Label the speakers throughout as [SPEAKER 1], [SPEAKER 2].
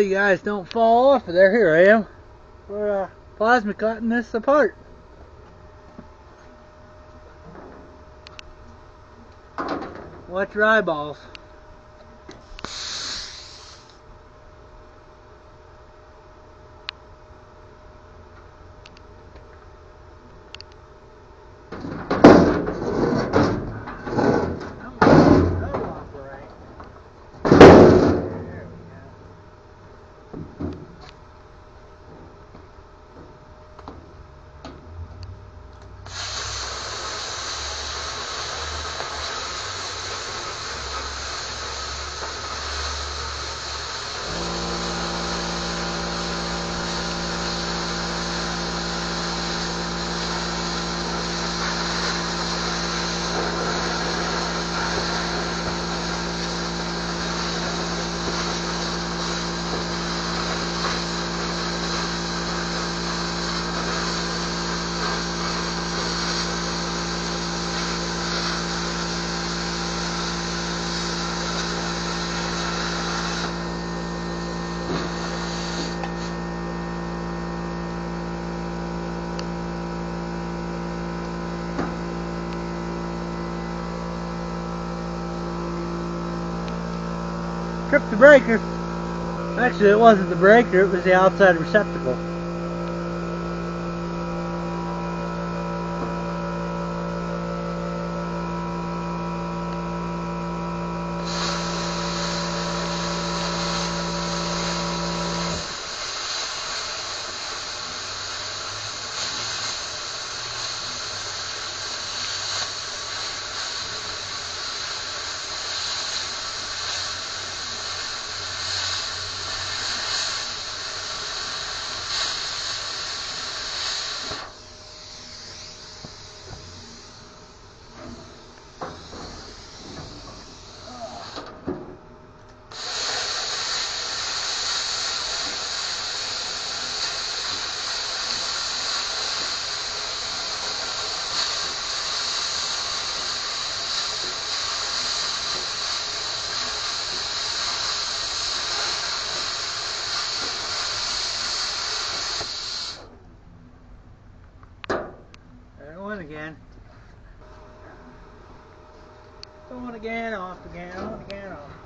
[SPEAKER 1] hopefully you guys don't fall off of there. Here I am. We're plasma cutting this apart. Watch your eyeballs. Tripped the breaker. Actually, it wasn't the breaker, it was the outside receptacle. Again. On again, off again, on again, off again.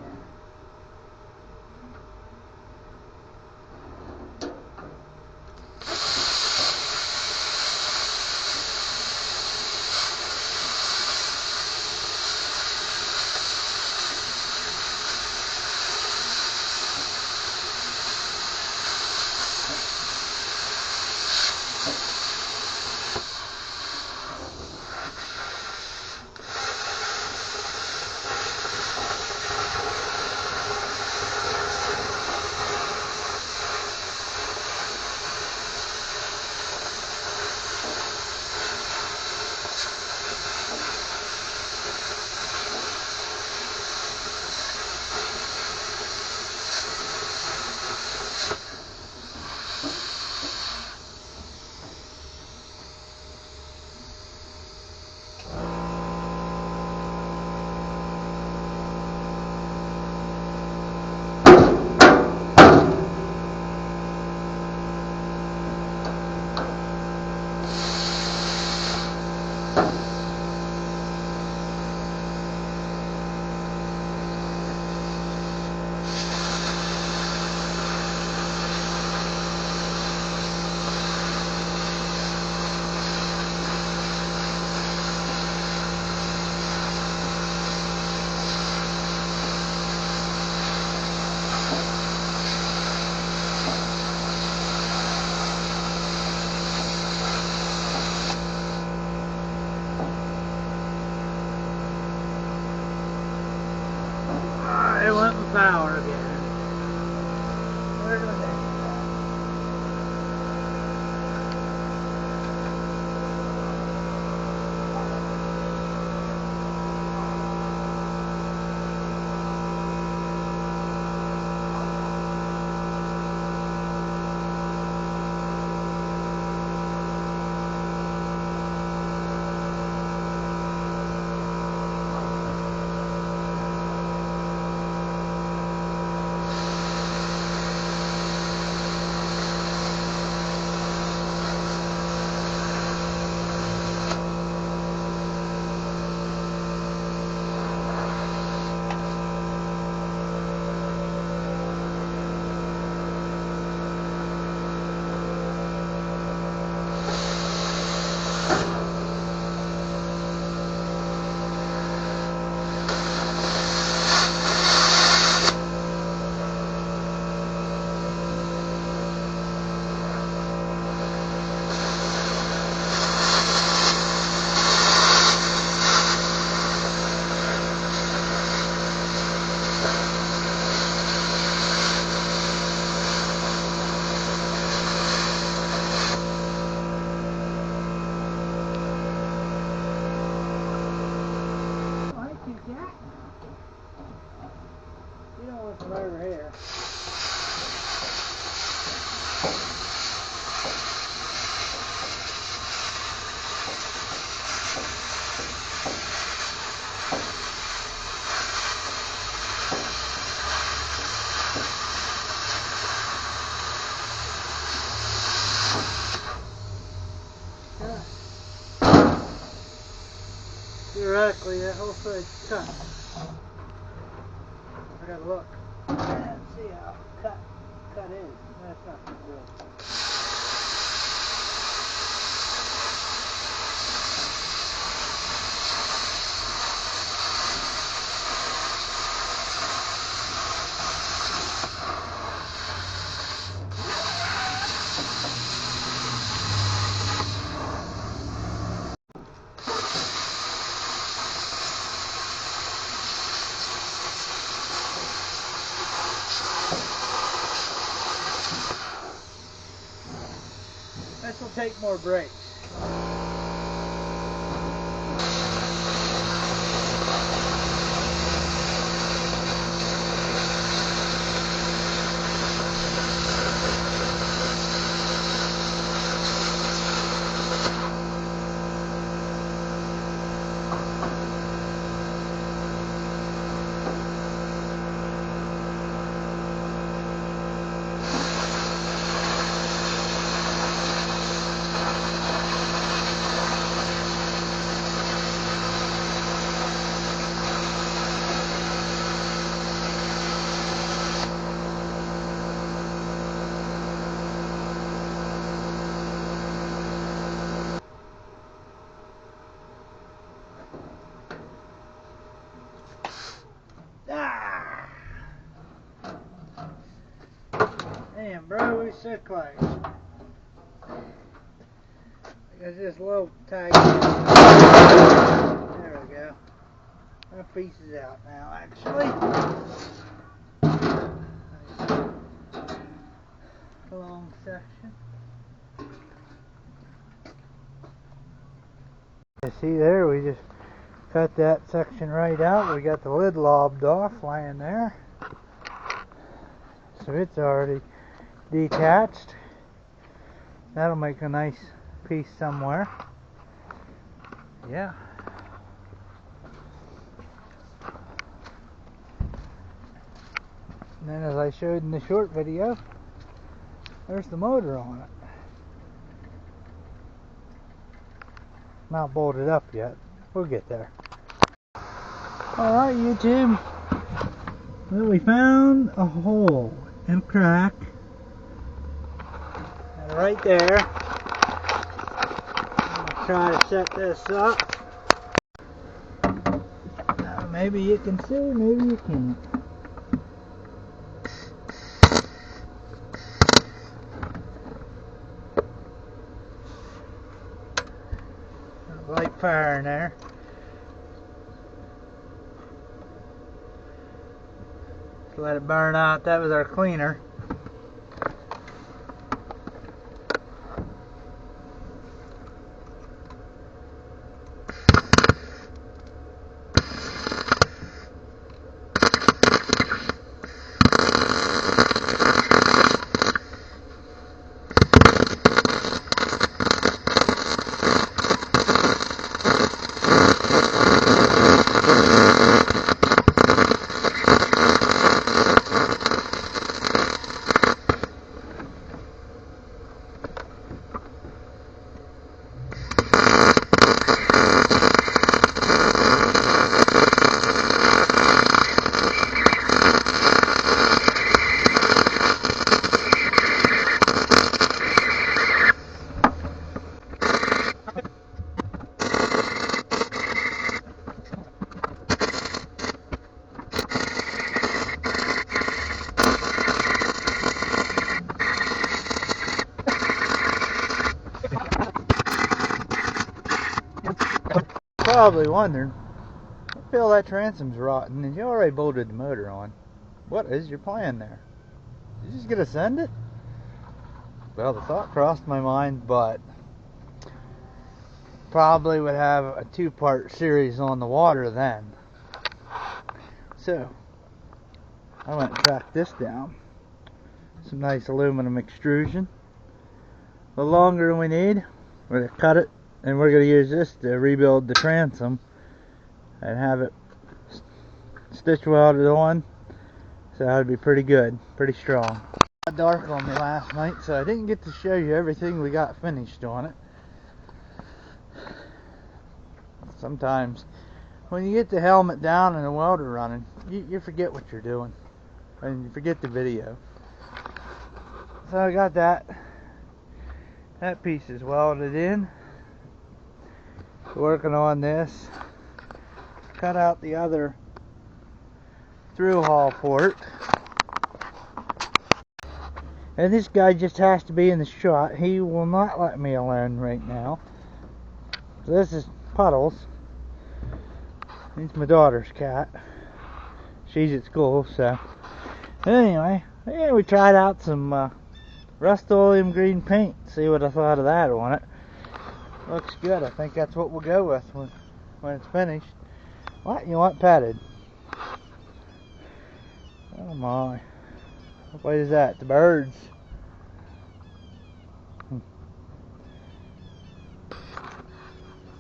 [SPEAKER 1] It went with power again. Where do they? Theoretically, that whole side's cut. I gotta look and see how cut is. That's not too good. This will take more brakes. Damn, bro, we so close. Because this little tag. There we go. That piece is out now, actually. Long section. You see there, we just cut that section right out. We got the lid lobbed off, laying there. So it's already detached. That'll make a nice piece somewhere. Yeah. And then, as I showed in the short video, there's the motor on it. Not bolted up yet. We'll get there. Alright, YouTube. Well, we found a hole and a crack. And right there. I'm going to try to set this up. Maybe you can see, maybe you can't. Light fire in there. Just let it burn out. That was our cleaner. Probably wondering, I feel that transom's rotten and you already bolted the motor on. What is your plan there? You just gonna send it? Well, the thought crossed my mind, but probably would have a two-part series on the water then. So I went and tracked this down. Some nice aluminum extrusion. The longer than we need, we're gonna cut it, and we're gonna use this to rebuild the transom and have it stitch welded on. So that would be pretty good, pretty strong. It got dark on me last night, so I didn't get to show you everything we got finished on it. Sometimes when you get the helmet down and the welder running, you forget what you're doing. And you forget the video. So I got that piece is welded in. Working on this. Cut out the other through hull port. And this guy just has to be in the shot. He will not let me alone right now. So this is Puddles. He's my daughter's cat. She's at school, so. Anyway, yeah, we tried out some Rust-Oleum green paint. See what I thought of that on it. Looks good. I think that's what we'll go with when it's finished. What? You want petted? Oh my. What is that? The birds.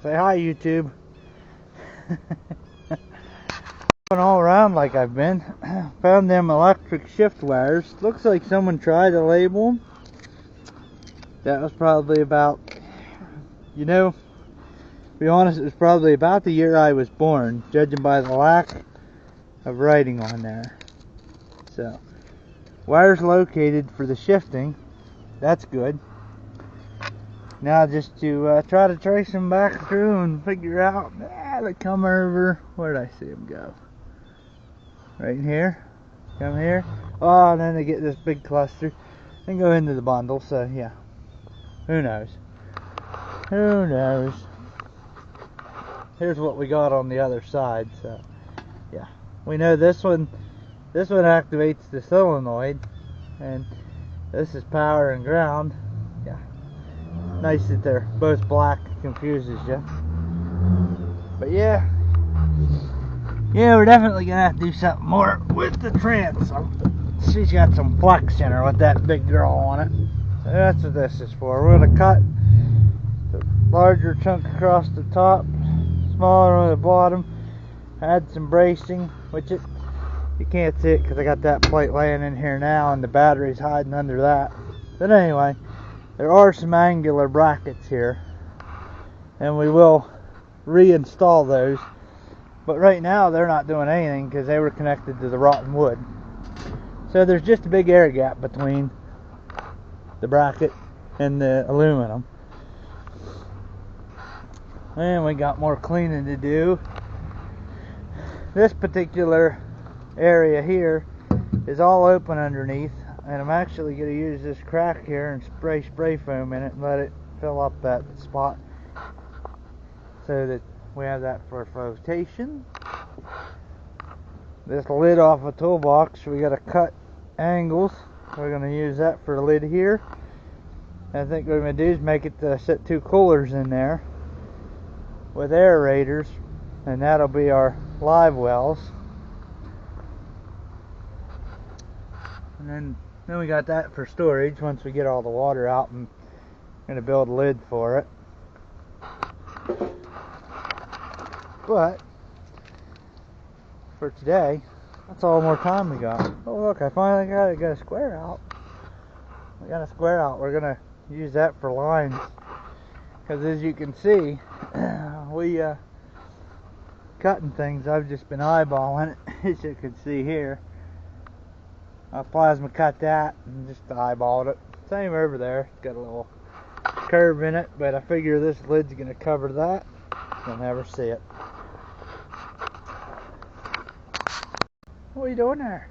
[SPEAKER 1] Say hi, YouTube. Going all around like I've been. Found them electric shift wires. Looks like someone tried to label them. That was probably about, to be honest, it was probably about the year I was born, judging by the lack of writing on there. So, wires located for the shifting. That's good. Now just to try to trace them back through and figure out, they come over, where did I see them go? Right in here, come here, oh, and then they get this big cluster and go into the bundle. So yeah, who knows? Who knows? Here's what we got on the other side. So yeah, we know this one activates the solenoid, and this is power and ground. Yeah, nice that they're both black, confuses you. But yeah, we're definitely gonna have to do something more with the transom. She's got some flex in her with that big girl on it. So that's what this is for. We're gonna cut the larger chunk across the top, smaller on the bottom. Add some bracing, which you can't see it because I got that plate laying in here now and the battery's hiding under that. But anyway, there are some angular brackets here, and we will reinstall those. But right now they're not doing anything because they were connected to the rotten wood. So there's just a big air gap between the bracket and the aluminum. And we got more cleaning to do. This particular area here is all open underneath, and I'm actually going to use this crack here and spray foam in it and let it fill up that spot so that we have that for flotation. This lid off a toolbox, we got to cut angles. We're going to use that for the lid here. And I think what we're going to do is make it set 2 coolers in there with aerators, and that'll be our live wells. And then we got that for storage once we get all the water out, and I'm going to build a lid for it. But for today, that's all more time we got. Oh look, I finally got a square out. We got a square out. We're gonna use that for lines, because as you can see, we cutting things. I've just been eyeballing it, as you can see here. I plasma cut that and just eyeballed it. Same over there. It's got a little curve in it, but I figure this lid's gonna cover that. You'll never see it. What are you doing there?